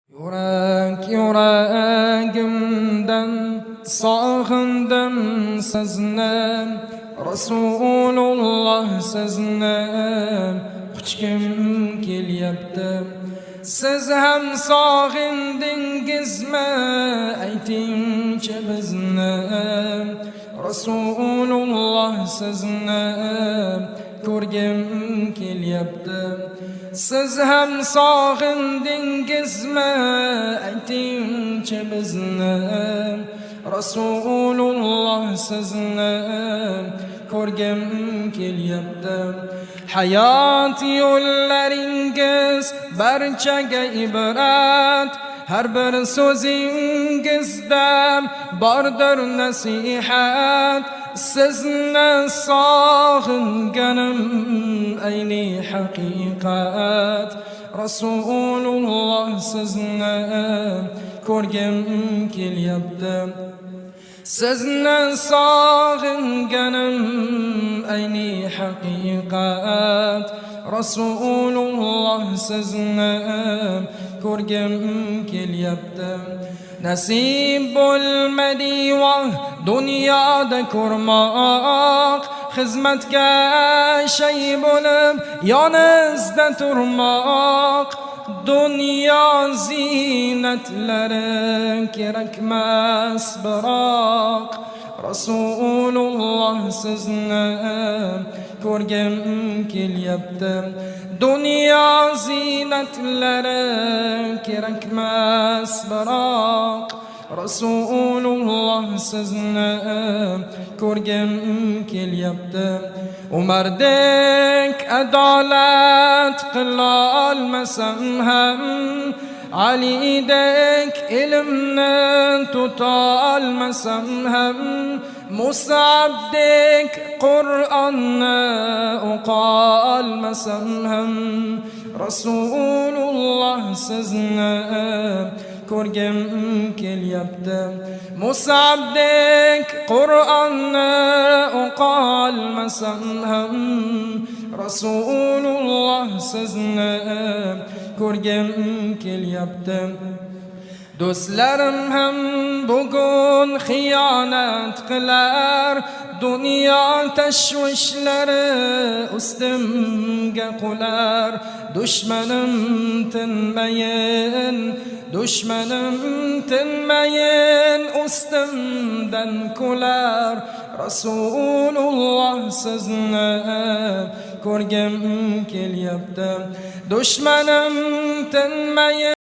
Yuragimdan sog'indim sizni, Rasululloh sizni quchgim kelyapti. Siz ham sog'indingizmi? Aytingchi bizni, Rasululloh sizni ko'rgim kelyapti. Siz ham sog'indingizmi? Aytingchi bizni, Rasululloh sizni ko'rgim kelyapti. Hayot yo'llaringiz barchaga ibrat, har bir so'zingizda bordir nasihat. Sizni sog'inganim ayni haqiqat, Rasululloh sizni ko'rgim kelyapti. Sizni sog'inganim ayni haqiqat, Rasululloh sizni ko'rgim kelyapti. Nasib bo'lmadi voh dunyoda ko'rmoq, xizmatga shay bo'lib yoningizda turmoq. Dunyo zinatlari kerakmas biroq, Rasululloh sizni ko'rgim kelyapti. Dunyo zinatlari kerakmas biroq, Rasululloh sizni ko'rgim kelyapti. Umardek adolat qilolmasam ham, Alidek ilmni tutolmasam ham, Mus'abdek Qur'onni o'qolmasam ham, Rasululloh sizni ko'rgim kelyapti. Mus'abdek Qur'onni o'qolmasam ham, Rasululloh sizni ko'rgim kelyapti. Do'stlarim ham bugun xiyonat qilar, dunyo tashvishlari ustimga qular. Dushmanim tinmayin, dushmanim tinmayin, ustimdan kular. Rasululloh sizni ko'rgim kelyapti. Dushmanim tinmayin.